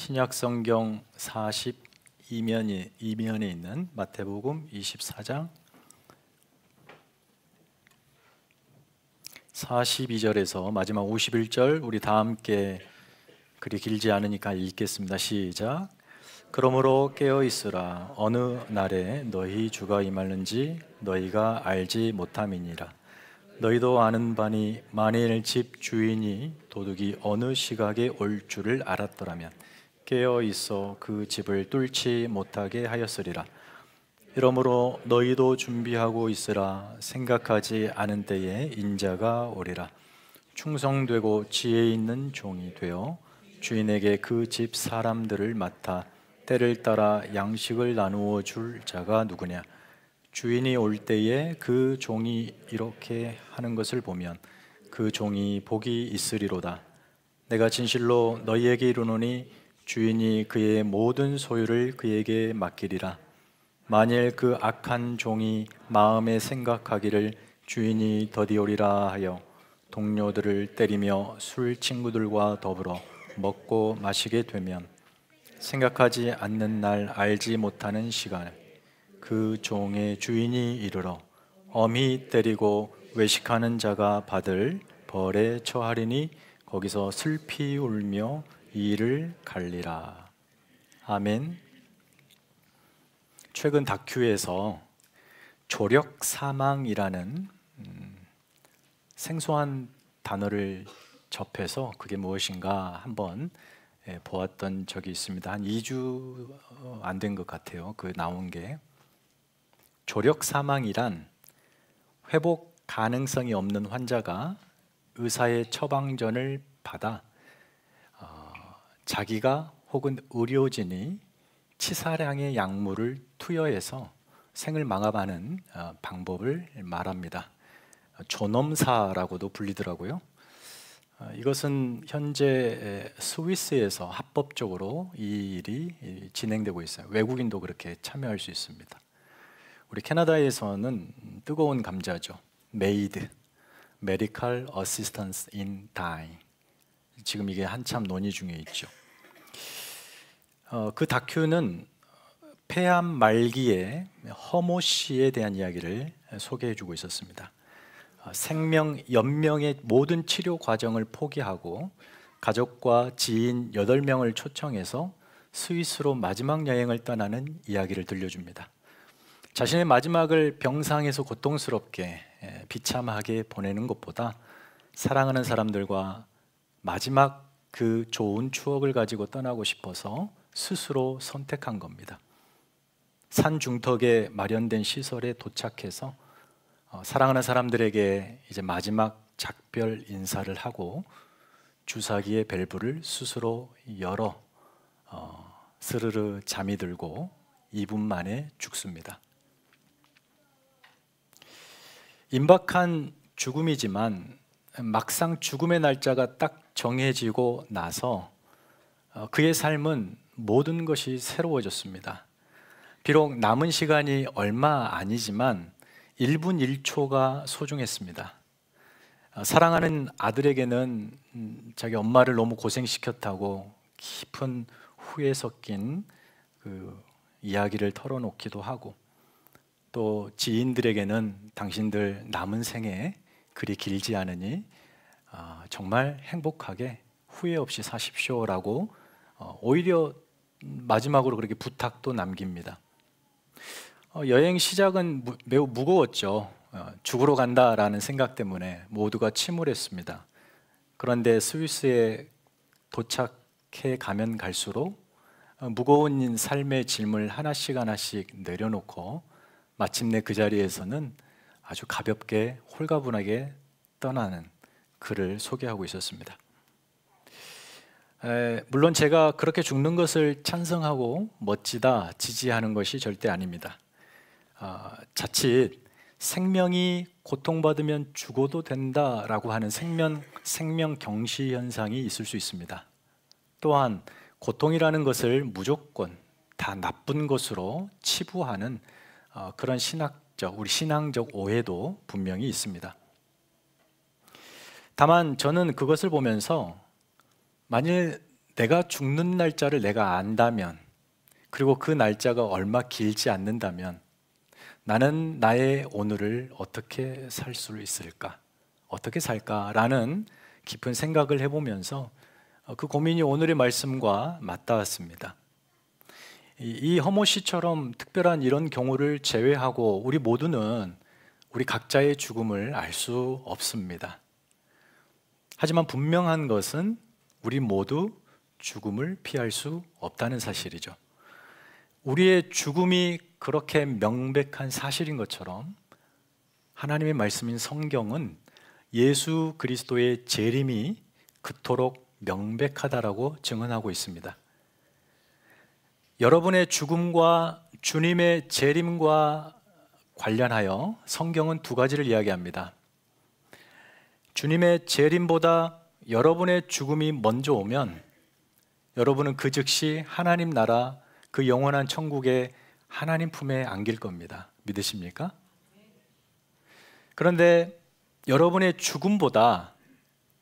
신약성경 42면에 있는 마태복음 24장 42절에서 마지막 51절 우리 다 함께 그리 길지 않으니까 읽겠습니다. 시작. 그러므로 깨어 있으라. 어느 날에 너희 주가 임하는지 너희가 알지 못함이니라. 너희도 아는 바니 만일 집 주인이 도둑이 어느 시각에 올 줄을 알았더라면 깨어 있어 그 집을 뚫지 못하게 하였으리라. 이러므로 너희도 준비하고 있으라. 생각하지 않은 때에 인자가 오리라. 충성되고 지혜 있는 종이 되어 주인에게 그 집 사람들을 맡아 때를 따라 양식을 나누어 줄 자가 누구냐. 주인이 올 때에 그 종이 이렇게 하는 것을 보면 그 종이 복이 있으리로다. 내가 진실로 너희에게 이르노니 주인이 그의 모든 소유를 그에게 맡기리라. 만일 그 악한 종이 마음에 생각하기를 주인이 더디오리라 하여 동료들을 때리며 술 친구들과 더불어 먹고 마시게 되면 생각하지 않는 날 알지 못하는 시간에 그 종의 주인이 이르러 엄히 때리고 외식하는 자가 받을 벌에 처하리니 거기서 슬피 울며 이를 갈리라. 아멘. 최근 다큐에서 조력 사망이라는 생소한 단어를 접해서 그게 무엇인가 한번 보았던 적이 있습니다. 한 2주 안 된 것 같아요. 그 나온 게. 조력 사망이란 회복 가능성이 없는 환자가 의사의 처방전을 받아 자기가 혹은 의료진이 치사량의 약물을 투여해서 생을 마감하는 방법을 말합니다. 존엄사라고도 불리더라고요. 이것은 현재 스위스에서 합법적으로 이 일이 진행되고 있어요. 외국인도 그렇게 참여할 수 있습니다. 우리 캐나다에서는 뜨거운 감자죠. 메이드, Medical Assistance in Dying. 지금 이게 한참 논의 중에 있죠. 그 다큐는 폐암 말기에 허모 씨에 대한 이야기를 소개해주고 있었습니다. 생명, 연명의 모든 치료 과정을 포기하고 가족과 지인 8명을 초청해서 스위스로 마지막 여행을 떠나는 이야기를 들려줍니다. 자신의 마지막을 병상에서 고통스럽게 비참하게 보내는 것보다 사랑하는 사람들과 마지막 그 좋은 추억을 가지고 떠나고 싶어서 스스로 선택한 겁니다. 산 중턱에 마련된 시설에 도착해서 사랑하는 사람들에게 이제 마지막 작별 인사를 하고 주사기의 밸브를 스스로 열어 스르르 잠이 들고 2분 만에 죽습니다. 임박한 죽음이지만 막상 죽음의 날짜가 딱 정해지고 나서 그의 삶은 모든 것이 새로워졌습니다. 비록 남은 시간이 얼마 아니지만 1분 1초가 소중했습니다. 사랑하는 아들에게는 자기 엄마를 너무 고생시켰다고 깊은 후회 섞인 그 이야기를 털어놓기도 하고, 또 지인들에게는 당신들 남은 생에 그리 길지 않으니 정말 행복하게 후회 없이 사십시오라고 오히려 마지막으로 그렇게 부탁도 남깁니다. 여행 시작은 매우 무거웠죠. 죽으러 간다라는 생각 때문에 모두가 침울했습니다. 그런데 스위스에 도착해 가면 갈수록 무거운 삶의 짐을 하나씩 내려놓고 마침내 그 자리에서는 아주 가볍게 홀가분하게 떠나는 그를 소개하고 있었습니다. 물론 제가 그렇게 죽는 것을 찬성하고 멋지다, 지지하는 것이 절대 아닙니다. 자칫 생명이 고통받으면 죽어도 된다라고 하는 생명 경시 현상이 있을 수 있습니다. 또한 고통이라는 것을 무조건 다 나쁜 것으로 치부하는 그런 우리 신앙적 오해도 분명히 있습니다. 다만 저는 그것을 보면서 만일 내가 죽는 날짜를 내가 안다면, 그리고 그 날짜가 얼마 길지 않는다면 나는 나의 오늘을 어떻게 살 수 있을까? 어떻게 살까라는 깊은 생각을 해보면서 그 고민이 오늘의 말씀과 맞닿았습니다. 이 허모 씨처럼 특별한 이런 경우를 제외하고 우리 모두는 우리 각자의 죽음을 알 수 없습니다. 하지만 분명한 것은 우리 모두 죽음을 피할 수 없다는 사실이죠. 우리의 죽음이 그렇게 명백한 사실인 것처럼 하나님의 말씀인 성경은 예수 그리스도의 재림이 그토록 명백하다라고 증언하고 있습니다. 여러분의 죽음과 주님의 재림과 관련하여 성경은 두 가지를 이야기합니다. 주님의 재림보다 여러분의 죽음이 먼저 오면 여러분은 그 즉시 하나님 나라, 그 영원한 천국에 하나님 품에 안길 겁니다. 믿으십니까? 그런데 여러분의 죽음보다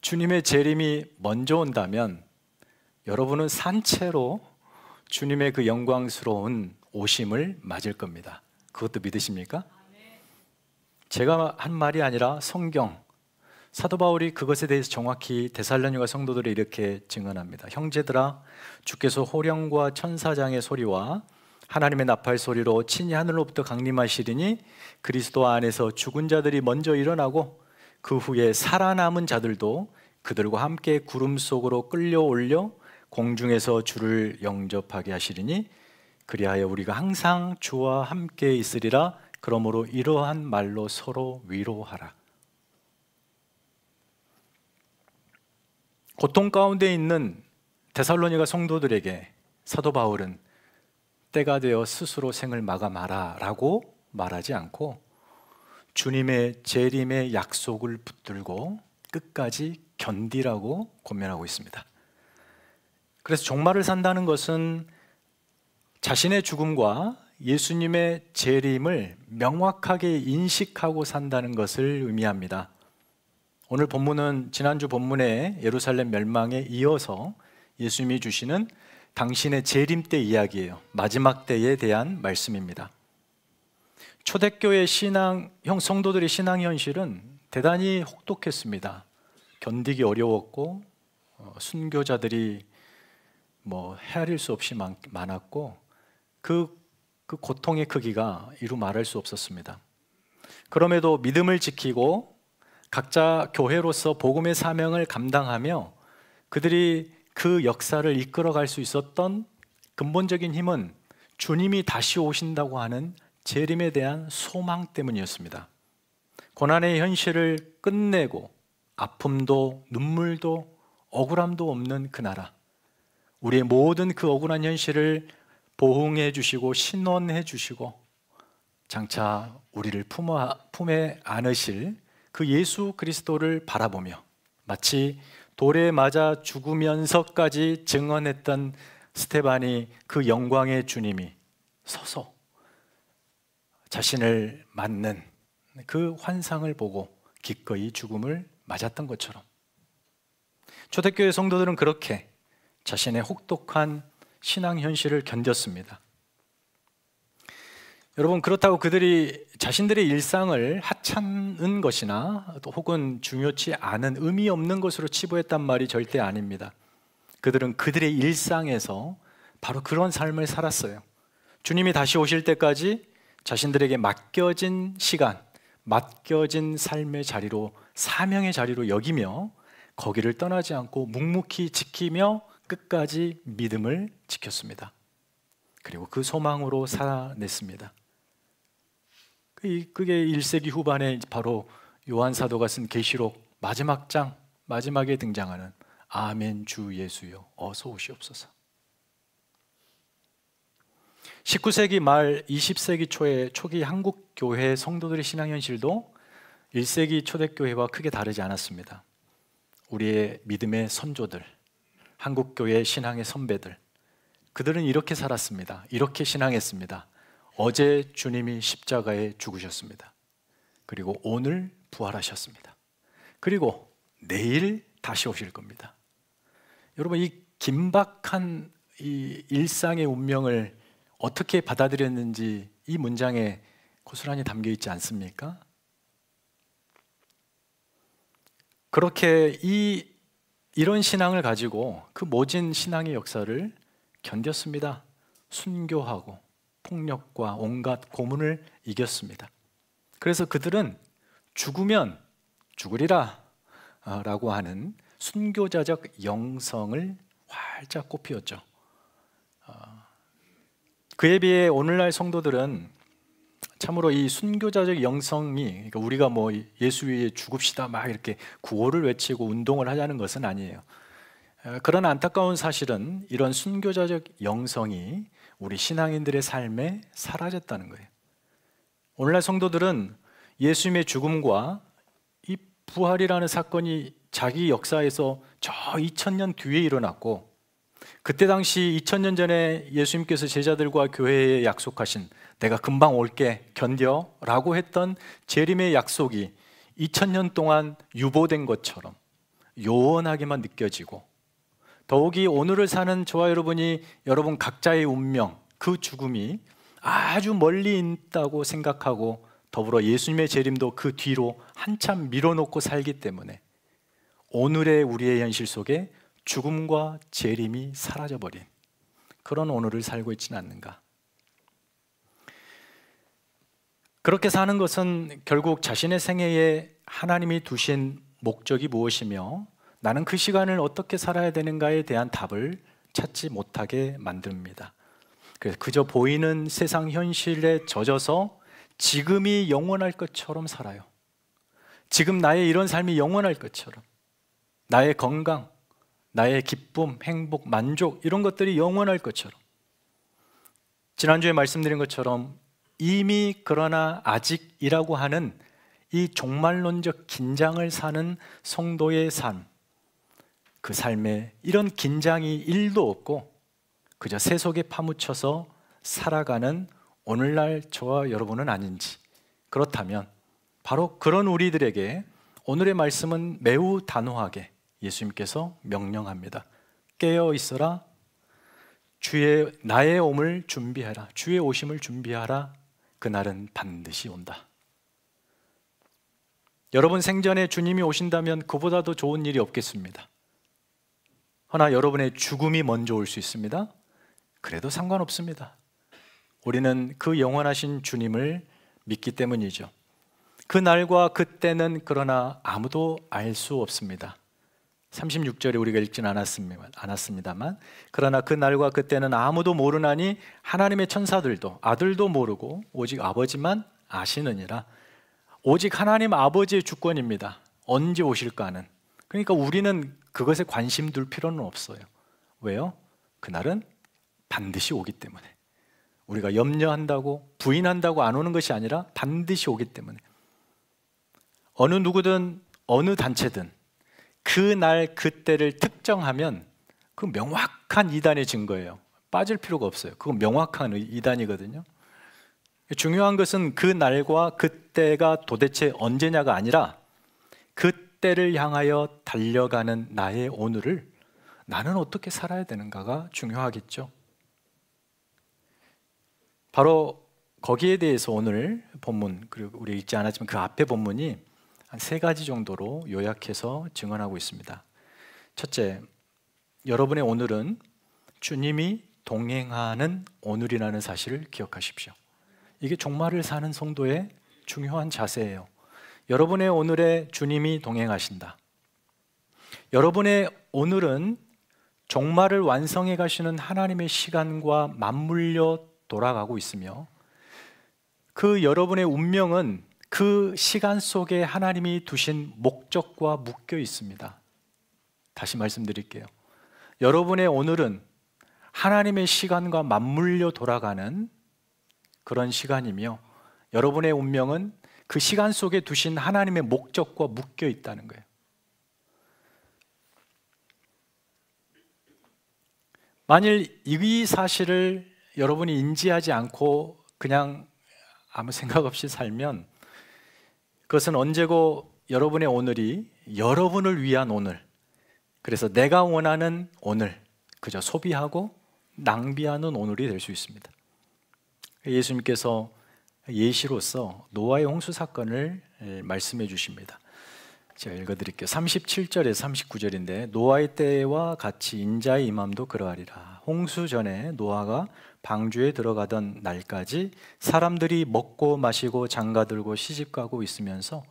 주님의 재림이 먼저 온다면 여러분은 산채로 주님의 그 영광스러운 오심을 맞을 겁니다. 그것도 믿으십니까? 제가 한 말이 아니라 성경, 사도 바울이 그것에 대해서 정확히 데살로니가 성도들이 이렇게 증언합니다. 형제들아, 주께서 호령과 천사장의 소리와 하나님의 나팔 소리로 친히 하늘로부터 강림하시리니 그리스도 안에서 죽은 자들이 먼저 일어나고 그 후에 살아남은 자들도 그들과 함께 구름 속으로 끌려올려 공중에서 주를 영접하게 하시리니 그리하여 우리가 항상 주와 함께 있으리라. 그러므로 이러한 말로 서로 위로하라. 고통 가운데 있는 데살로니가 성도들에게 사도 바울은 때가 되어 스스로 생을 마감하라 라고 말하지 않고 주님의 재림의 약속을 붙들고 끝까지 견디라고 권면하고 있습니다. 그래서 종말을 산다는 것은 자신의 죽음과 예수님의 재림을 명확하게 인식하고 산다는 것을 의미합니다. 오늘 본문은 지난주 본문의 예루살렘 mel망에 이어서 예수님이 주시는 당신의 재림 때 이야기예요. 마지막 때에 대한 말씀입니다. 초대교회 성도들의 신앙 현실은 대단히 혹독했습니다. 견디기 어려웠고 순교자들이 헤아릴 수 없이 많았고 그 고통의 크기가 이루 말할 수 없었습니다. 그럼에도 믿음을 지키고 각자 교회로서 복음의 사명을 감당하며 그들이 그 역사를 이끌어갈 수 있었던 근본적인 힘은 주님이 다시 오신다고 하는 재림에 대한 소망 때문이었습니다. 고난의 현실을 끝내고 아픔도 눈물도 억울함도 없는 그 나라, 우리의 모든 그 억울한 현실을 보응해 주시고 신원해 주시고 장차 우리를 품에 안으실 그 예수 그리스도를 바라보며 마치 돌에 맞아 죽으면서까지 증언했던 스데반이 그 영광의 주님이 서서 자신을 맞는 그 환상을 보고 기꺼이 죽음을 맞았던 것처럼 초대교회 성도들은 그렇게 자신의 혹독한 신앙 현실을 견뎠습니다. 여러분, 그렇다고 그들이 자신들의 일상을 하찮은 것이나 또 혹은 중요치 않은 의미 없는 것으로 치부했단 말이 절대 아닙니다. 그들은 그들의 일상에서 바로 그런 삶을 살았어요. 주님이 다시 오실 때까지 자신들에게 맡겨진 시간, 맡겨진 삶의 자리로, 사명의 자리로 여기며 거기를 떠나지 않고 묵묵히 지키며 끝까지 믿음을 지켰습니다. 그리고 그 소망으로 살아냈습니다. 그게 1세기 후반에 바로 요한 사도가 쓴 계시록 마지막 장, 마지막에 등장하는 아멘 주 예수여 어서 오시옵소서. 19세기 말 20세기 초의 초기 한국 교회 성도들의 신앙 현실도 1세기 초대교회와 크게 다르지 않았습니다. 우리의 믿음의 선조들, 한국 교회 신앙의 선배들, 그들은 이렇게 살았습니다. 이렇게 신앙했습니다. 어제 주님이 십자가에 죽으셨습니다. 그리고 오늘 부활하셨습니다. 그리고 내일 다시 오실 겁니다. 여러분, 이 긴박한 이 일상의 운명을 어떻게 받아들였는지 이 문장에 고스란히 담겨 있지 않습니까? 그렇게 이런 신앙을 가지고 그 모진 신앙의 역사를 견뎠습니다. 순교하고 폭력과 온갖 고문을 이겼습니다. 그래서 그들은 죽으면 죽으리라 라고 하는 순교자적 영성을 활짝 꽃피웠죠. 그에 비해 오늘날 성도들은 참으로 이 순교자적 영성이, 그러니까 우리가 뭐 예수 위에 죽읍시다 막 이렇게 구호를 외치고 운동을 하자는 것은 아니에요. 그러나 안타까운 사실은 이런 순교자적 영성이 우리 신앙인들의 삶에 사라졌다는 거예요. 오늘날 성도들은 예수님의 죽음과 이 부활이라는 사건이 자기 역사에서 저 2000년 뒤에 일어났고, 그때 당시 2000년 전에 예수님께서 제자들과 교회에 약속하신 내가 금방 올게 견뎌 라고 했던 재림의 약속이 2000년 동안 유보된 것처럼 요원하게만 느껴지고, 더욱이 오늘을 사는 저와 여러분이 여러분 각자의 운명, 그 죽음이 아주 멀리 있다고 생각하고, 더불어 예수님의 재림도 그 뒤로 한참 밀어놓고 살기 때문에 오늘의 우리의 현실 속에 죽음과 재림이 사라져버린 그런 오늘을 살고 있지는 않는가. 그렇게 사는 것은 결국 자신의 생애에 하나님이 두신 목적이 무엇이며 나는 그 시간을 어떻게 살아야 되는가에 대한 답을 찾지 못하게 만듭니다. 그래서 그저 보이는 세상 현실에 젖어서 지금이 영원할 것처럼 살아요. 지금 나의 이런 삶이 영원할 것처럼, 나의 건강, 나의 기쁨, 행복, 만족 이런 것들이 영원할 것처럼, 지난주에 말씀드린 것처럼 이미 그러나 아직이라고 하는 이 종말론적 긴장을 사는 성도의 삶, 그 삶에 이런 긴장이 1도 없고 그저 세속에 파묻혀서 살아가는 오늘날 저와 여러분은 아닌지, 그렇다면 바로 그런 우리들에게 오늘의 말씀은 매우 단호하게 예수님께서 명령합니다. 깨어 있어라. 나의 오심을 준비하라. 주의 오심을 준비하라. 그날은 반드시 온다. 여러분 생전에 주님이 오신다면 그보다 더 좋은 일이 없겠습니다. 허나 여러분의 죽음이 먼저 올 수 있습니다. 그래도 상관없습니다. 우리는 그 영원하신 주님을 믿기 때문이죠. 그 날과 그때는 그러나 아무도 알 수 없습니다. 36절에 우리가 읽지는 않았습니다만, 그러나 그 날과 그때는 아무도 모르나니 하나님의 천사들도 아들도 모르고 오직 아버지만 아시느니라. 오직 하나님 아버지의 주권입니다. 언제 오실까 하는. 그러니까 우리는 그것에 관심 둘 필요는 없어요. 왜요? 그날은 반드시 오기 때문에. 우리가 염려한다고 부인한다고 안 오는 것이 아니라 반드시 오기 때문에. 어느 누구든 어느 단체든 그날 그때를 특정하면 그 명확한 이단의 증거예요. 빠질 필요가 없어요. 그건 명확한 이단이거든요. 중요한 것은 그 날과 그때가 도대체 언제냐가 아니라 그때를 향하여 달려가는 나의 오늘을 나는 어떻게 살아야 되는가가 중요하겠죠. 바로 거기에 대해서 오늘 본문, 그리고 우리 읽지 않았지만 그 앞에 본문이 한 3가지 정도로 요약해서 증언하고 있습니다. 첫째, 여러분의 오늘은 주님이 동행하는 오늘이라는 사실을 기억하십시오. 이게 종말을 사는 성도의 중요한 자세예요. 여러분의 오늘에 주님이 동행하신다. 여러분의 오늘은 종말을 완성해 가시는 하나님의 시간과 맞물려 돌아가고 있으며, 그 여러분의 운명은 그 시간 속에 하나님이 두신 목적과 묶여 있습니다. 다시 말씀드릴게요. 여러분의 오늘은 하나님의 시간과 맞물려 돌아가는 그런 시간이며, 여러분의 운명은 그 시간 속에 두신 하나님의 목적과 묶여 있다는 거예요. 만일 이 사실을 여러분이 인지하지 않고 그냥 아무 생각 없이 살면, 그것은 언제고 여러분의 오늘이 여러분을 위한 오늘, 그래서 내가 원하는 오늘, 그저 소비하고 낭비하는 오늘이 될 수 있습니다. 예수님께서 예시로서 노아의 홍수 사건을 말씀해 주십니다. 제가 읽어드릴게요. 37절에서 39절인데 노아의 때와 같이 인자의 임함도 그러하리라. 홍수 전에 노아가 방주에 들어가던 날까지 사람들이 먹고 마시고 장가들고 시집가고 있으면서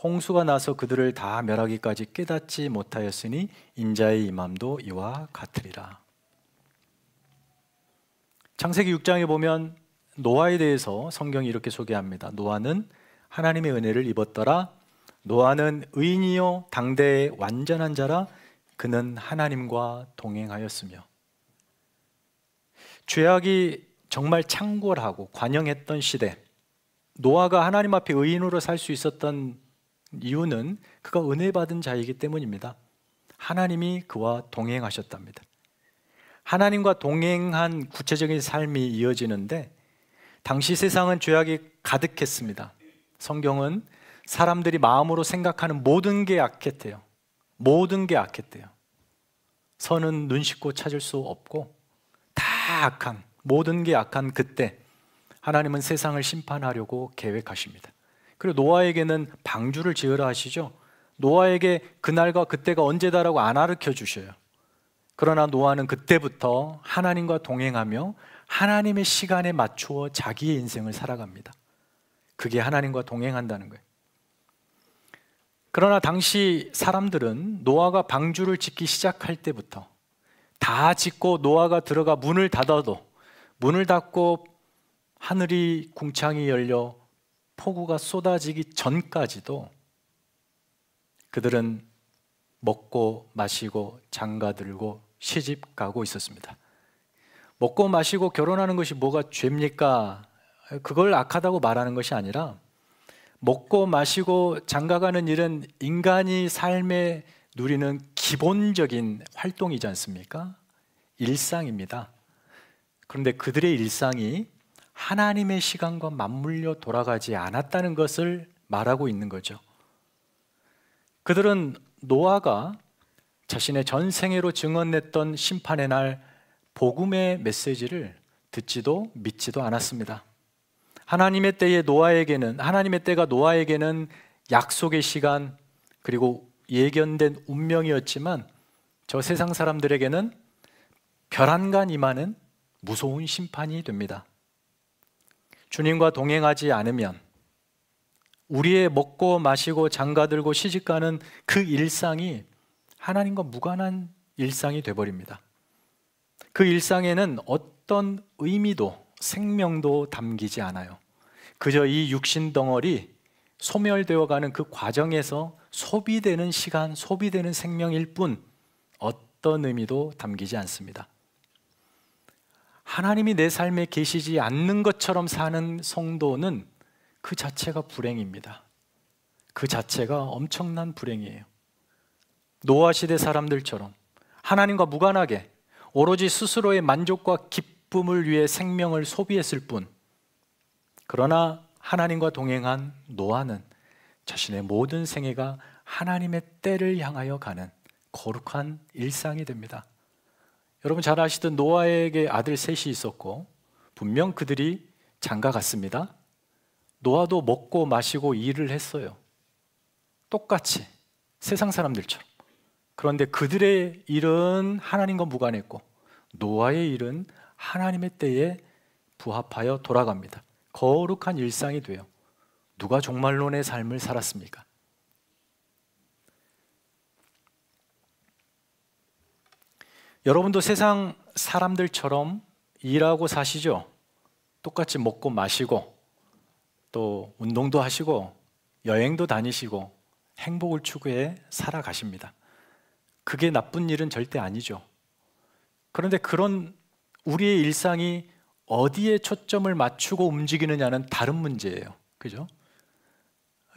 홍수가 나서 그들을 다 멸하기까지 깨닫지 못하였으니 인자의 임함도 이와 같으리라. 창세기 6장에 보면 노아에 대해서 성경이 이렇게 소개합니다. 노아는 하나님의 은혜를 입었더라. 노아는 의인이요 당대의 완전한 자라. 그는 하나님과 동행하였으며. 죄악이 정말 창궐하고 관영했던 시대, 노아가 하나님 앞에 의인으로 살 수 있었던 이유는 그가 은혜 받은 자이기 때문입니다. 하나님이 그와 동행하셨답니다. 하나님과 동행한 구체적인 삶이 이어지는데 당시 세상은 죄악이 가득했습니다. 성경은 사람들이 마음으로 생각하는 모든 게 악했대요. 모든 게 악했대요. 선은 눈 씻고 찾을 수 없고 다 악한, 모든 게 악한 그때 하나님은 세상을 심판하려고 계획하십니다. 그리고 노아에게는 방주를 지으라 하시죠. 노아에게 그날과 그때가 언제다라고 안 가르쳐 주셔요. 그러나 노아는 그때부터 하나님과 동행하며 하나님의 시간에 맞추어 자기의 인생을 살아갑니다. 그게 하나님과 동행한다는 거예요. 그러나 당시 사람들은 노아가 방주를 짓기 시작할 때부터 다 짓고 노아가 들어가 문을 닫아도, 문을 닫고 하늘이 궁창이 열려 폭우가 쏟아지기 전까지도 그들은 먹고 마시고 장가들고 시집 가고 있었습니다. 먹고 마시고 결혼하는 것이 뭐가 죄입니까? 그걸 악하다고 말하는 것이 아니라 먹고 마시고 장가가는 일은 인간이 삶에 누리는 기본적인 활동이지 않습니까? 일상입니다. 그런데 그들의 일상이 하나님의 시간과 맞물려 돌아가지 않았다는 것을 말하고 있는 거죠. 그들은 노아가 자신의 전생애로 증언했던 심판의 날 복음의 메시지를 듣지도 믿지도 않았습니다. 하나님의 때가 노아에게는 약속의 시간 그리고 예견된 운명이었지만 저 세상 사람들에게는 별안간 임하는 무서운 심판이 됩니다. 주님과 동행하지 않으면 우리의 먹고 마시고 장가들고 시집가는 그 일상이 하나님과 무관한 일상이 되어버립니다. 그 일상에는 어떤 의미도 생명도 담기지 않아요. 그저 이 육신 덩어리 소멸되어 가는 그 과정에서 소비되는 시간, 소비되는 생명일 뿐 어떤 의미도 담기지 않습니다. 하나님이 내 삶에 계시지 않는 것처럼 사는 성도는 그 자체가 불행입니다. 그 자체가 엄청난 불행이에요. 노아 시대 사람들처럼 하나님과 무관하게 오로지 스스로의 만족과 기쁨을 위해 생명을 소비했을 뿐, 그러나 하나님과 동행한 노아는 자신의 모든 생애가 하나님의 때를 향하여 가는 거룩한 일상이 됩니다. 여러분 잘 아시던 노아에게 아들 셋이 있었고 분명 그들이 장가 갔습니다. 노아도 먹고 마시고 일을 했어요. 똑같이 세상 사람들처럼. 그런데 그들의 일은 하나님과 무관했고 노아의 일은 하나님의 때에 부합하여 돌아갑니다. 거룩한 일상이 돼요. 누가 종말론의 삶을 살았습니까? 여러분도 세상 사람들처럼 일하고 사시죠? 똑같이 먹고 마시고 또 운동도 하시고 여행도 다니시고 행복을 추구해 살아가십니다. 그게 나쁜 일은 절대 아니죠. 그런데 그런 우리의 일상이 어디에 초점을 맞추고 움직이느냐는 다른 문제예요. 그죠?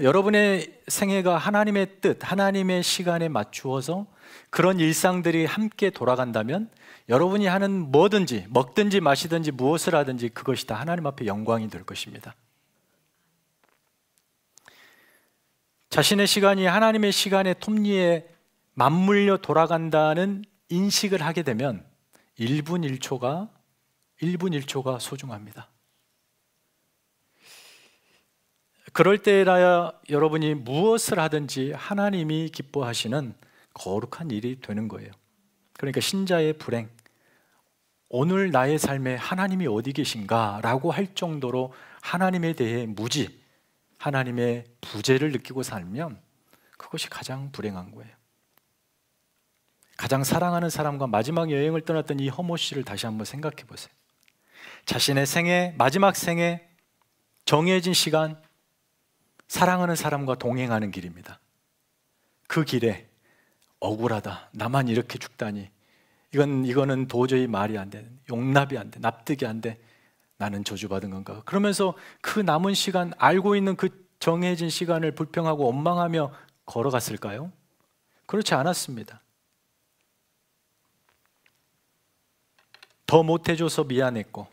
여러분의 생애가 하나님의 뜻, 하나님의 시간에 맞추어서 그런 일상들이 함께 돌아간다면 여러분이 하는 뭐든지 먹든지 마시든지 무엇을 하든지 그것이 다 하나님 앞에 영광이 될 것입니다. 자신의 시간이 하나님의 시간의 톱니에 맞물려 돌아간다는 인식을 하게 되면 1분 1초가 소중합니다. 그럴 때라야 여러분이 무엇을 하든지 하나님이 기뻐하시는 거룩한 일이 되는 거예요. 그러니까 신자의 불행, 오늘 나의 삶에 하나님이 어디 계신가 라고 할 정도로 하나님에 대해 무지, 하나님의 부재를 느끼고 살면 그것이 가장 불행한 거예요. 가장 사랑하는 사람과 마지막 여행을 떠났던 이 허모 씨를 다시 한번 생각해 보세요. 자신의 생애, 마지막 생에 정해진 시간, 사랑하는 사람과 동행하는 길입니다. 그 길에 억울하다, 나만 이렇게 죽다니, 이거는 도저히 말이 안 돼, 용납이 안 돼, 납득이 안 돼, 나는 저주받은 건가. 그러면서 그 남은 시간, 알고 있는 그 정해진 시간을 불평하고 원망하며 걸어갔을까요? 그렇지 않았습니다. 더 못해줘서 미안했고,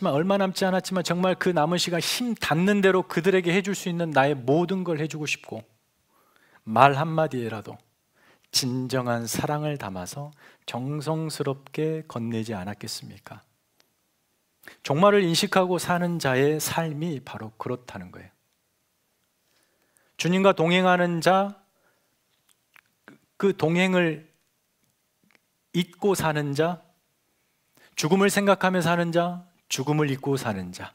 얼마 남지 않았지만 정말 그 남은 시간 힘 닿는 대로 그들에게 해줄 수 있는 나의 모든 걸 해주고 싶고, 말 한마디에라도 진정한 사랑을 담아서 정성스럽게 건네지 않았겠습니까? 종말을 인식하고 사는 자의 삶이 바로 그렇다는 거예요. 주님과 동행하는 자, 그 동행을 잊고 사는 자, 죽음을 생각하며 사는 자, 죽음을 잊고 사는 자,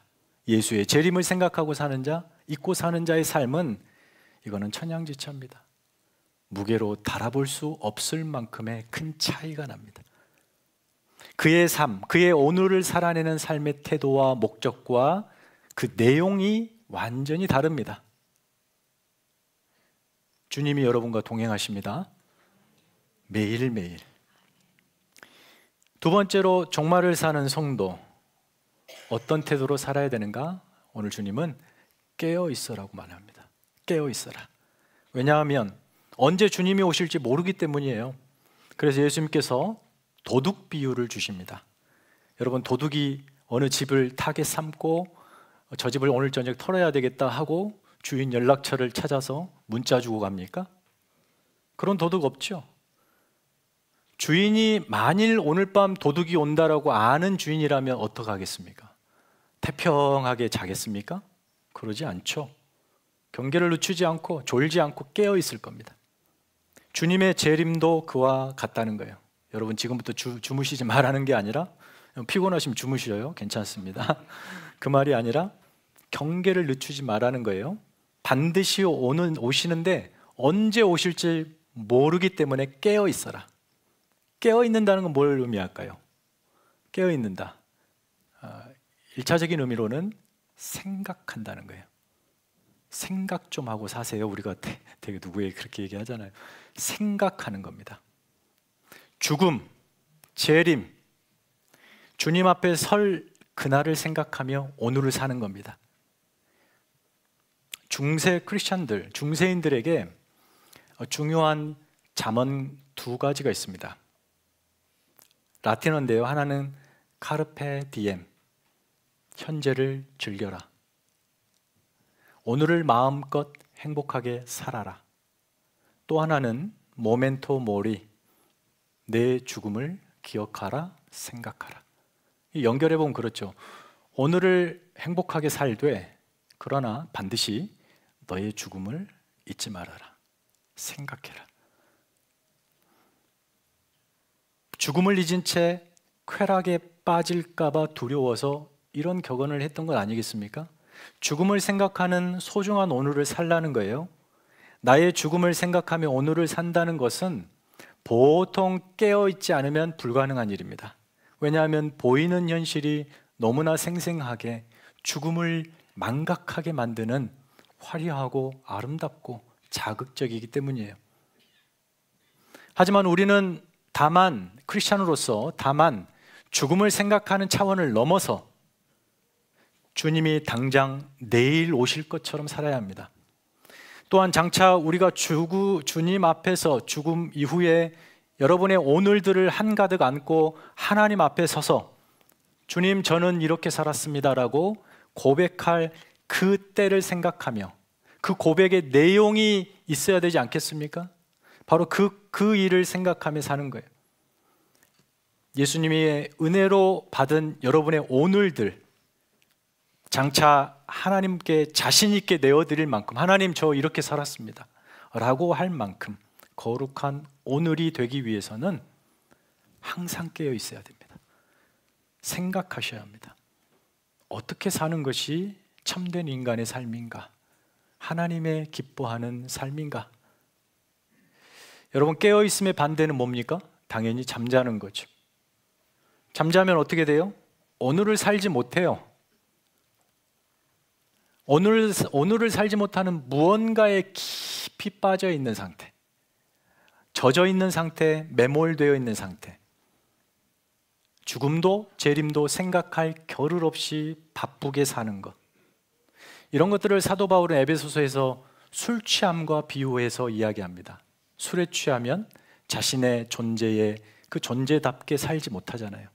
예수의 재림을 생각하고 사는 자, 잊고 사는 자의 삶은 이거는 천양지차입니다. 무게로 달아볼 수 없을 만큼의 큰 차이가 납니다. 그의 삶, 그의 오늘을 살아내는 삶의 태도와 목적과 그 내용이 완전히 다릅니다. 주님이 여러분과 동행하십니다. 매일매일. 두 번째로 종말을 사는 성도, 어떤 태도로 살아야 되는가? 오늘 주님은 깨어 있어라고 말합니다. 깨어 있어라. 왜냐하면 언제 주님이 오실지 모르기 때문이에요. 그래서 예수님께서 도둑 비유를 주십니다. 여러분, 도둑이 어느 집을 타겟 삼고 저 집을 오늘 저녁 털어야 되겠다 하고 주인 연락처를 찾아서 문자 주고 갑니까? 그런 도둑 없죠. 주인이 만일 오늘 밤 도둑이 온다라고 아는 주인이라면 어떻게 하겠습니까? 태평하게 자겠습니까? 그러지 않죠. 경계를 늦추지 않고 졸지 않고 깨어 있을 겁니다. 주님의 재림도 그와 같다는 거예요. 여러분, 지금부터 주무시지 말라는 게 아니라, 피곤하시면 주무셔요. 괜찮습니다. 그 말이 아니라 경계를 늦추지 말라는 거예요. 반드시 오시는데 언제 오실지 모르기 때문에 깨어 있어라. 깨어 있는다는 건 뭘 의미할까요? 깨어 있는다. 1차적인 의미로는 생각한다는 거예요. 생각 좀 하고 사세요. 우리가 되게 누구에게 그렇게 얘기하잖아요. 생각하는 겁니다. 죽음, 재림, 주님 앞에 설 그날을 생각하며 오늘을 사는 겁니다. 중세 크리스천들, 중세인들에게 중요한 잠언 두 가지가 있습니다. 라틴어인데요. 하나는 카르페 디엠, 현재를 즐겨라. 오늘을 마음껏 행복하게 살아라. 또 하나는 모멘토 모리, 내 죽음을 기억하라, 생각하라. 연결해 보면 그렇죠. 오늘을 행복하게 살되, 그러나 반드시 너의 죽음을 잊지 말아라, 생각해라. 죽음을 잊은 채 쾌락에 빠질까봐 두려워서 이런 격언을 했던 건 아니겠습니까? 죽음을 생각하는 소중한 오늘을 살라는 거예요. 나의 죽음을 생각하며 오늘을 산다는 것은 보통 깨어있지 않으면 불가능한 일입니다. 왜냐하면 보이는 현실이 너무나 생생하게 죽음을 망각하게 만드는 화려하고 아름답고 자극적이기 때문이에요. 하지만 우리는 크리스찬으로서 죽음을 생각하는 차원을 넘어서 주님이 당장 내일 오실 것처럼 살아야 합니다. 또한 장차 우리가 주님 앞에서 죽음 이후에 여러분의 오늘들을 한가득 안고 하나님 앞에 서서 주님, 저는 이렇게 살았습니다라고 고백할 그 때를 생각하며 그 고백의 내용이 있어야 되지 않겠습니까? 바로 그 일을 생각하며 사는 거예요. 예수님이 은혜로 받은 여러분의 오늘들, 장차 하나님께 자신 있게 내어드릴 만큼, 하나님 저 이렇게 살았습니다 라고 할 만큼 거룩한 오늘이 되기 위해서는 항상 깨어 있어야 됩니다. 생각하셔야 합니다. 어떻게 사는 것이 참된 인간의 삶인가? 하나님의 기뻐하는 삶인가? 여러분, 깨어있음의 반대는 뭡니까? 당연히 잠자는 거죠. 잠자면 어떻게 돼요? 오늘을 살지 못해요. 오늘을 살지 못하는 무언가에 깊이 빠져 있는 상태, 젖어 있는 상태, 매몰되어 있는 상태, 죽음도 재림도 생각할 겨를 없이 바쁘게 사는 것, 이런 것들을 사도 바울은 에베소서에서 술 취함과 비유해서 이야기합니다. 술에 취하면 자신의 존재에 그 존재답게 살지 못하잖아요.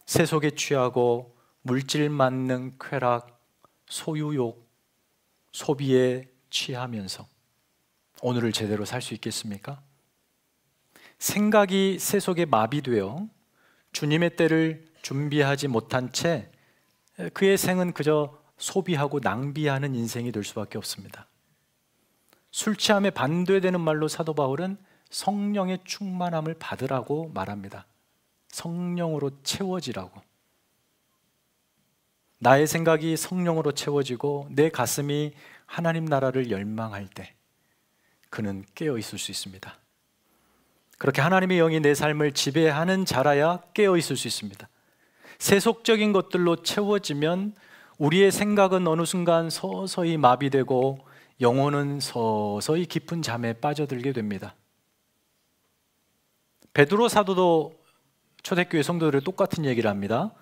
세속에 취하고 물질 만능 쾌락, 소유욕, 소비에 취하면서 오늘을 제대로 살 수 있겠습니까? 생각이 세속에 마비되어 주님의 때를 준비하지 못한 채 그의 생은 그저 소비하고 낭비하는 인생이 될 수밖에 없습니다. 술 취함에 반대되는 말로 사도 바울은 성령의 충만함을 받으라고 말합니다. 성령으로 채워지라고. 나의 생각이 성령으로 채워지고 내 가슴이 하나님 나라를 열망할 때 그는 깨어 있을 수 있습니다. 그렇게 하나님의 영이 내 삶을 지배하는 자라야 깨어 있을 수 있습니다. 세속적인 것들로 채워지면 우리의 생각은 어느 순간 서서히 마비되고 영혼은 서서히 깊은 잠에 빠져들게 됩니다. 베드로 사도도 초대교회 성도들의 똑같은 얘기를 합니다.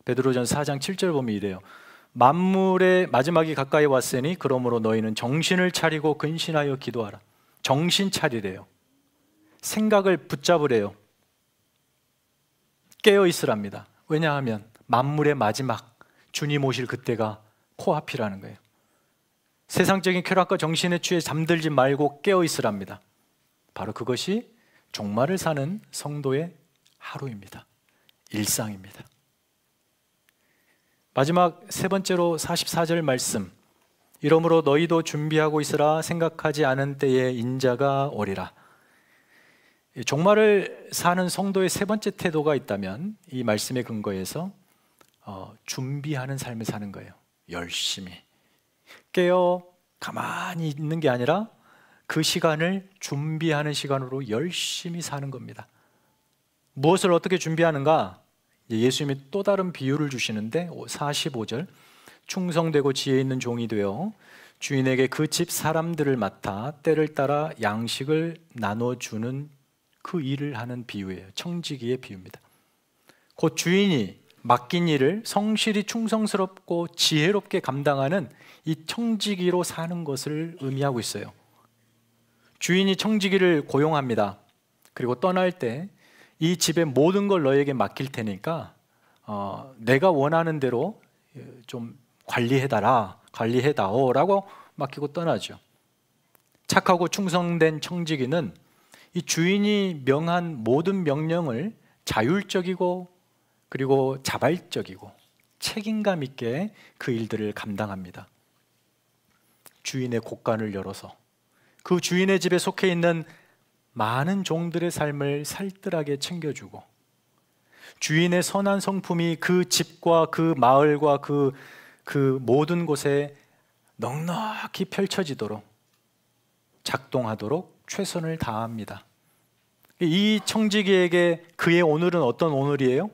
베드로전 4장 7절 보면 이래요. 만물의 마지막이 가까이 왔으니 그러므로 너희는 정신을 차리고 근신하여 기도하라. 정신 차리래요. 생각을 붙잡으래요. 깨어 있으랍니다. 왜냐하면 만물의 마지막, 주님 오실 그때가 코앞이라는 거예요. 세상적인 쾌락과 정신에 취해 잠들지 말고 깨어 있으랍니다. 바로 그것이 종말을 사는 성도의 하루입니다. 일상입니다. 마지막 세 번째로 44절 말씀, 이러므로 너희도 준비하고 있으라. 생각하지 않은 때에 인자가 오리라. 종말을 사는 성도의 세 번째 태도가 있다면 이 말씀의 근거에서 준비하는 삶을 사는 거예요. 열심히 깨어 가만히 있는 게 아니라 그 시간을 준비하는 시간으로 열심히 사는 겁니다. 무엇을 어떻게 준비하는가? 예수님이 또 다른 비유를 주시는데 45절, 충성되고 지혜 있는 종이 되어 주인에게 그 집 사람들을 맡아 때를 따라 양식을 나눠주는 그 일을 하는 비유예요. 청지기의 비유입니다. 곧 주인이 맡긴 일을 성실히 충성스럽고 지혜롭게 감당하는 이 청지기로 사는 것을 의미하고 있어요. 주인이 청지기를 고용합니다. 그리고 떠날 때 이 집의 모든 걸 너에게 맡길 테니까 내가 원하는 대로 좀 관리해다오 라고 맡기고 떠나죠. 착하고 충성된 청지기는 이 주인이 명한 모든 명령을 자율적이고 그리고 자발적이고 책임감 있게 그 일들을 감당합니다. 주인의 곳간을 열어서 그 주인의 집에 속해 있는 많은 종들의 삶을 살뜰하게 챙겨주고 주인의 선한 성품이 그 집과 그 마을과 그 모든 곳에 넉넉히 펼쳐지도록 작동하도록 최선을 다합니다. 이 청지기에게 그의 오늘은 어떤 오늘이에요?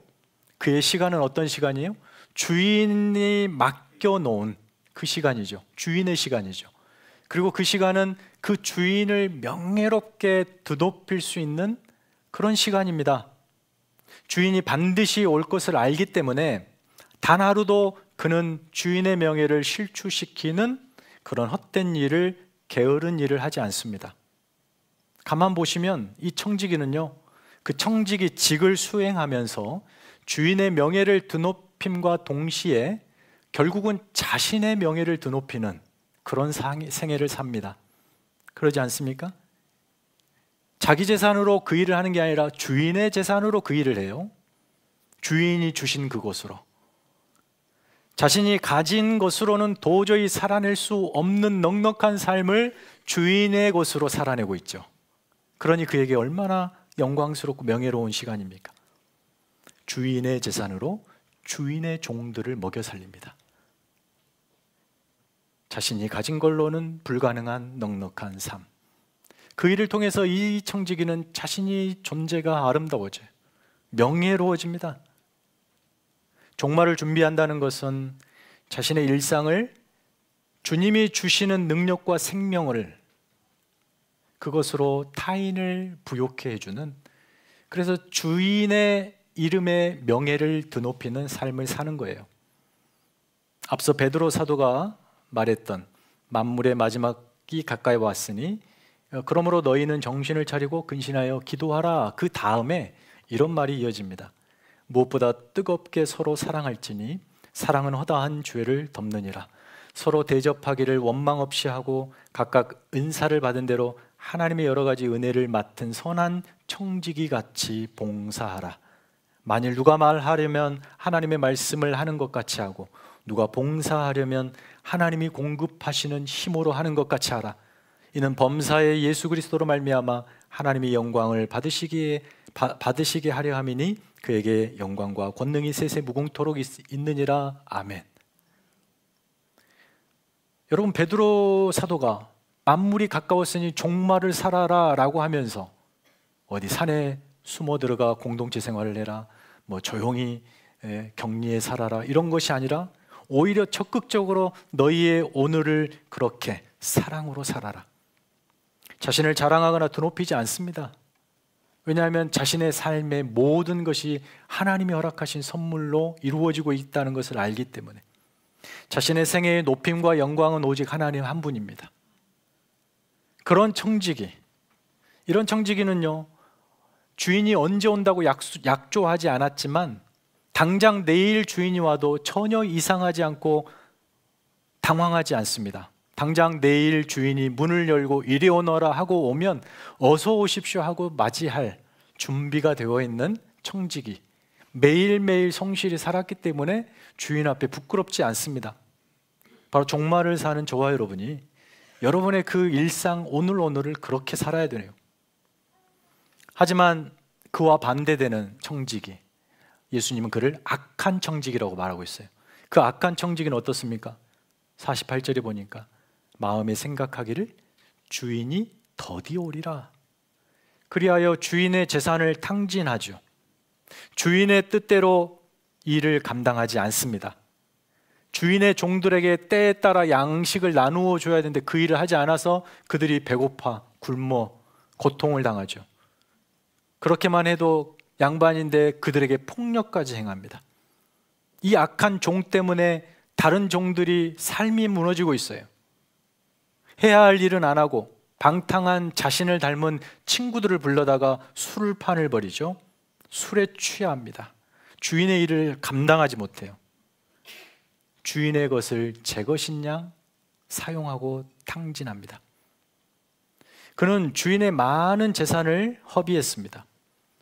그의 시간은 어떤 시간이에요? 주인이 맡겨놓은 그 시간이죠. 주인의 시간이죠. 그리고 그 시간은 그 주인을 명예롭게 드높일 수 있는 그런 시간입니다. 주인이 반드시 올 것을 알기 때문에 단 하루도 그는 주인의 명예를 실추시키는 그런 헛된 일을, 게으른 일을 하지 않습니다. 가만 보시면 이 청지기는요, 그 청지기 직을 수행하면서 주인의 명예를 드높임과 동시에 결국은 자신의 명예를 드높이는 그런 생애를 삽니다. 그러지 않습니까? 자기 재산으로 그 일을 하는 게 아니라 주인의 재산으로 그 일을 해요. 주인이 주신 그곳으로. 자신이 가진 것으로는 도저히 살아낼 수 없는 넉넉한 삶을 주인의 것으로 살아내고 있죠. 그러니 그에게 얼마나 영광스럽고 명예로운 시간입니까? 주인의 재산으로 주인의 종들을 먹여 살립니다. 자신이 가진 걸로는 불가능한 넉넉한 삶. 그 일을 통해서 이 청지기는 자신이 존재가 아름다워져요. 명예로워집니다. 종말을 준비한다는 것은 자신의 일상을 주님이 주시는 능력과 생명을 그것으로 타인을 부욕해 해주는, 그래서 주인의 이름의 명예를 드높이는 삶을 사는 거예요. 앞서 베드로 사도가 말했던 만물의 마지막이 가까이 왔으니 그러므로 너희는 정신을 차리고 근신하여 기도하라. 그 다음에 이런 말이 이어집니다. 무엇보다 뜨겁게 서로 사랑할지니 사랑은 허다한 죄를 덮느니라. 서로 대접하기를 원망 없이 하고 각각 은사를 받은 대로 하나님의 여러 가지 은혜를 맡은 선한 청지기 같이 봉사하라. 만일 누가 말하려면 하나님의 말씀을 하는 것 같이 하고 누가 봉사하려면 하나님이 공급하시는 힘으로 하는 것 같이 하라. 이는 범사의 예수 그리스도로 말미암아 하나님의 영광을 받으시게 하려 함이니 그에게 영광과 권능이 세세 무궁토록 있느니라. 아멘. 여러분, 베드로 사도가 만물이 가까웠으니 종말을 살아라 라고 하면서 어디 산에 숨어 들어가 공동체 생활을 해라, 뭐 조용히 격리에 살아라, 이런 것이 아니라 오히려 적극적으로 너희의 오늘을 그렇게 사랑으로 살아라. 자신을 자랑하거나 드높이지 않습니다. 왜냐하면 자신의 삶의 모든 것이 하나님이 허락하신 선물로 이루어지고 있다는 것을 알기 때문에. 자신의 생애의 높임과 영광은 오직 하나님 한 분입니다. 그런 청지기, 이런 청지기는요, 주인이 언제 온다고 약조하지 않았지만 당장 내일 주인이 와도 전혀 이상하지 않고 당황하지 않습니다. 당장 내일 주인이 문을 열고 이리 오너라 하고 오면 어서 오십시오 하고 맞이할 준비가 되어 있는 청지기, 매일매일 성실히 살았기 때문에 주인 앞에 부끄럽지 않습니다. 바로 종말을 사는 저와 여러분이 여러분의 그 일상 오늘을 그렇게 살아야 되네요. 하지만 그와 반대되는 청지기, 예수님은 그를 악한 청지기라고 말하고 있어요. 그 악한 청지기는 어떻습니까? 48절에 보니까 마음에 생각하기를 주인이 더디 오리라. 그리하여 주인의 재산을 탕진하죠. 주인의 뜻대로 일을 감당하지 않습니다. 주인의 종들에게 때에 따라 양식을 나누어 줘야 되는데 그 일을 하지 않아서 그들이 배고파 굶어 고통을 당하죠. 그렇게만 해도 양반인데 그들에게 폭력까지 행합니다. 이 악한 종 때문에 다른 종들이 삶이 무너지고 있어요. 해야 할 일은 안 하고 방탕한 자신을 닮은 친구들을 불러다가 술판을 벌이죠. 술에 취합니다. 주인의 일을 감당하지 못해요. 주인의 것을 제 것인 양 사용하고 탕진합니다. 그는 주인의 많은 재산을 허비했습니다.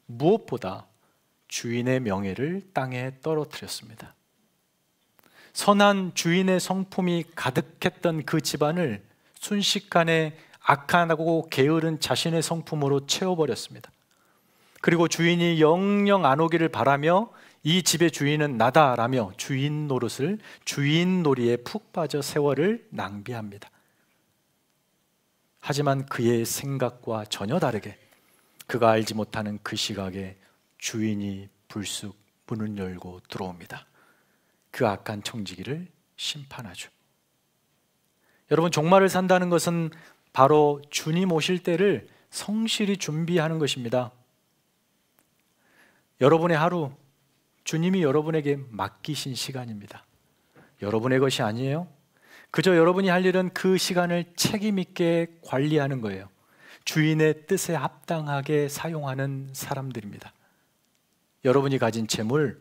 무엇보다 주인의 명예를 땅에 떨어뜨렸습니다. 선한 주인의 성품이 가득했던 그 집안을 순식간에 악하고 게으른 자신의 성품으로 채워버렸습니다. 그리고 주인이 영영 안 오기를 바라며 이 집의 주인은 나다라며 주인 노릇을, 주인 놀이에 푹 빠져 세월을 낭비합니다. 하지만 그의 생각과 전혀 다르게 그가 알지 못하는 그 시각에 주인이 불쑥 문을 열고 들어옵니다. 그 악한 청지기를 심판하죠. 여러분, 종말을 산다는 것은 바로 주님 오실 때를 성실히 준비하는 것입니다. 여러분의 하루, 주님이 여러분에게 맡기신 시간입니다. 여러분의 것이 아니에요. 그저 여러분이 할 일은 그 시간을 책임 있게 관리하는 거예요. 주인의 뜻에 합당하게 사용하는 사람들입니다. 여러분이 가진 재물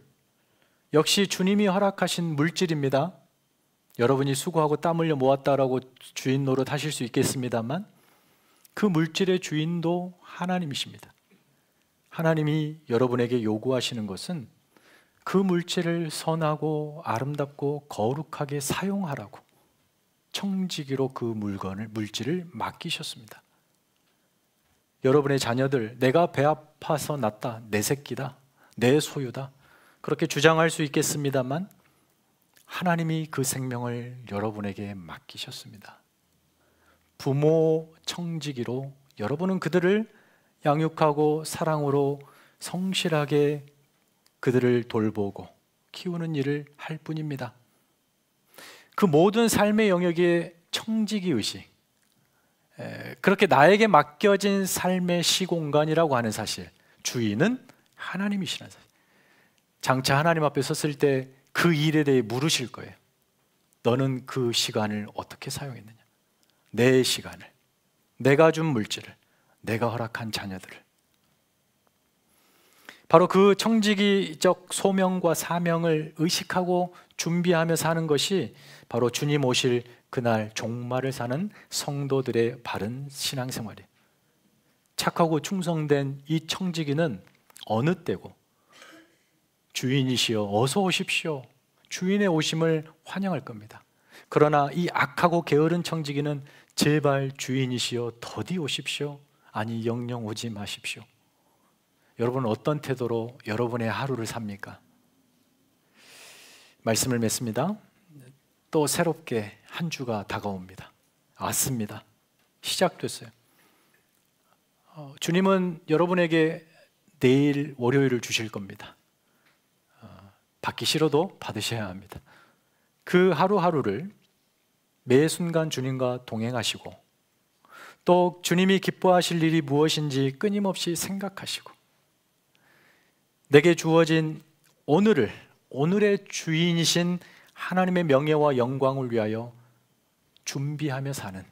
역시 주님이 허락하신 물질입니다. 여러분이 수고하고 땀 흘려 모았다라고 주인 노릇 하실 수 있겠습니다만 그 물질의 주인도 하나님이십니다. 하나님이 여러분에게 요구하시는 것은 그 물질을 선하고 아름답고 거룩하게 사용하라고 청지기로 그 물질을 맡기셨습니다. 여러분의 자녀들, 내가 배 아파서 낳다, 내 새끼다, 내 소유다, 그렇게 주장할 수 있겠습니다만 하나님이 그 생명을 여러분에게 맡기셨습니다. 부모 청지기로 여러분은 그들을 양육하고 사랑으로 성실하게 그들을 돌보고 키우는 일을 할 뿐입니다. 그 모든 삶의 영역에 청지기 의식, 그렇게 나에게 맡겨진 삶의 시공간이라고 하는 사실, 주인은 하나님이시라는 사실, 장차 하나님 앞에 섰을 때 그 일에 대해 물으실 거예요. 너는 그 시간을 어떻게 사용했느냐? 내 시간을, 내가 준 물질을, 내가 허락한 자녀들을. 바로 그 청지기적 소명과 사명을 의식하고 준비하며 사는 것이 바로 주님 오실 그날 종말을 사는 성도들의 바른 신앙생활이에요. 착하고 충성된 이 청지기는 어느 때고 주인이시여 어서 오십시오, 주인의 오심을 환영할 겁니다. 그러나 이 악하고 게으른 청지기는 제발 주인이시여 더디 오십시오, 아니 영영 오지 마십시오. 여러분은 어떤 태도로 여러분의 하루를 삽니까? 말씀을 맺습니다. 또 새롭게 한 주가 다가옵니다. 왔습니다. 시작됐어요. 주님은 여러분에게 내일 월요일을 주실 겁니다. 받기 싫어도 받으셔야 합니다. 그 하루하루를 매 순간 주님과 동행하시고 또 주님이 기뻐하실 일이 무엇인지 끊임없이 생각하시고 내게 주어진 오늘의 주인이신 하나님의 명예와 영광을 위하여 준비하며 사는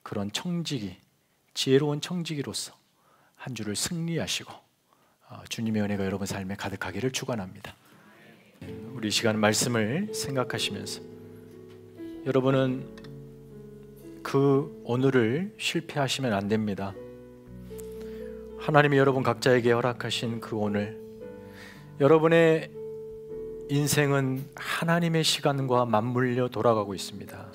그런 청지기, 지혜로운 청지기로서 한 주를 승리하시고 주님의 은혜가 여러분 삶에 가득하기를 축원합니다. 우리 시간 말씀을 생각하시면서 여러분은 그 오늘을 실패하시면 안 됩니다. 하나님이 여러분 각자에게 허락하신 그 오늘, 여러분의 인생은 하나님의 시간과 맞물려 돌아가고 있습니다.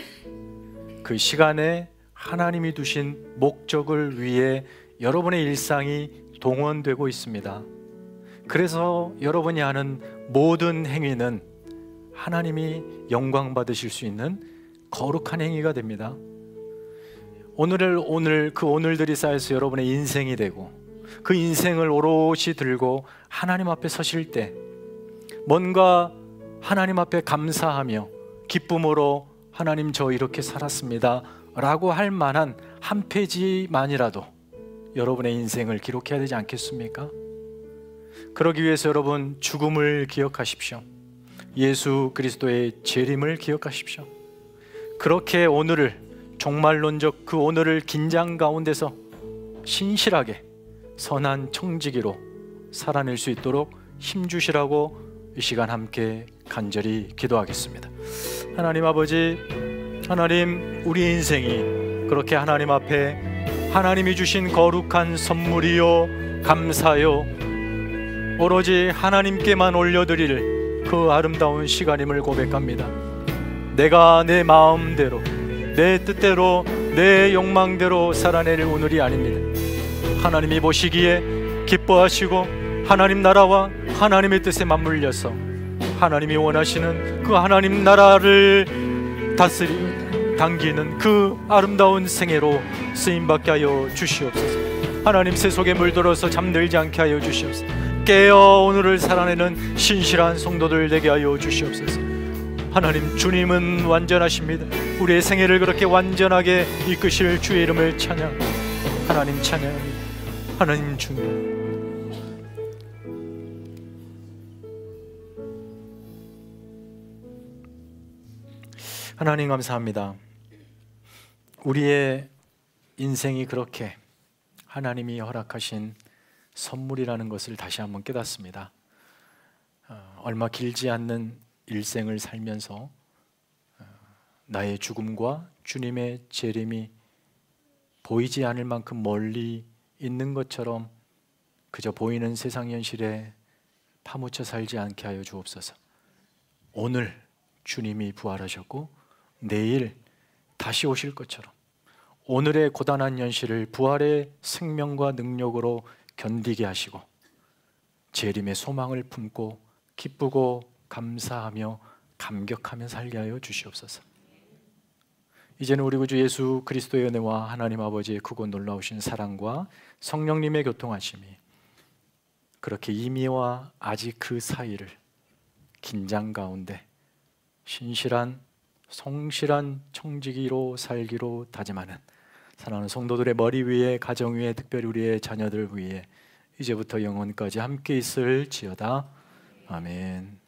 그 시간에 하나님이 두신 목적을 위해 여러분의 일상이 동원되고 있습니다. 그래서 여러분이 하는 모든 행위는 하나님이 영광 받으실 수 있는 거룩한 행위가 됩니다. 오늘 그 오늘들이 쌓여서 여러분의 인생이 되고 그 인생을 오롯이 들고 하나님 앞에 서실 때 뭔가 하나님 앞에 감사하며 기쁨으로 하나님 저 이렇게 살았습니다 라고 할 만한 한 페이지만이라도 여러분의 인생을 기록해야 되지 않겠습니까? 그러기 위해서 여러분 죽음을 기억하십시오. 예수 그리스도의 재림을 기억하십시오. 그렇게 오늘을, 종말론적 그 오늘을 긴장 가운데서 신실하게 선한 청지기로 살아낼 수 있도록 힘주시라고 이 시간 함께 간절히 기도하겠습니다. 하나님 아버지, 하나님, 우리 인생이 그렇게 하나님 앞에 하나님이 주신 거룩한 선물이요 감사요 오로지 하나님께만 올려드릴 그 아름다운 시간임을 고백합니다. 내가 내 마음대로, 내 뜻대로, 내 욕망대로 살아낼 오늘이 아닙니다. 하나님이 보시기에 기뻐하시고 하나님 나라와 하나님의 뜻에 맞물려서 하나님이 원하시는 그 하나님 나라를 당기는 그 아름다운 생애로 쓰임받게 하여 주시옵소서. 하나님 세속에 물들어서 잠들지 않게 하여 주시옵소서. 깨어 오늘을 살아내는 신실한 성도들 되게 하여 주시옵소서. 하나님, 주님은 완전하십니다. 우리의 생애를 그렇게 완전하게 이끄실 주의 이름을 찬양합니다. 하나님 찬양합니다. 하나님 주님, 하나님 감사합니다. 우리의 인생이 그렇게 하나님이 허락하신 선물이라는 것을 다시 한번 깨닫습니다. 얼마 길지 않는 일생을 살면서 나의 죽음과 주님의 재림이 보이지 않을 만큼 멀리 있는 것처럼 그저 보이는 세상 현실에 파묻혀 살지 않게 하여 주옵소서. 오늘 주님이 부활하셨고 내일 다시 오실 것처럼 오늘의 고단한 현실을 부활의 생명과 능력으로 견디게 하시고 재림의 소망을 품고 기쁘고 감사하며 감격하며 살게 하여 주시옵소서. 이제는 우리 구주 예수 그리스도의 은혜와 하나님 아버지의 크고 놀라우신 사랑과 성령님의 교통하심이 그렇게 이미와 아직 그 사이를 긴장 가운데 신실한 성실한 청지기로 살기로 다짐하는 사랑하는 성도들의 머리 위에, 가정 위에, 특별히 우리의 자녀들 위에 이제부터 영원까지 함께 있을지어다. 아멘.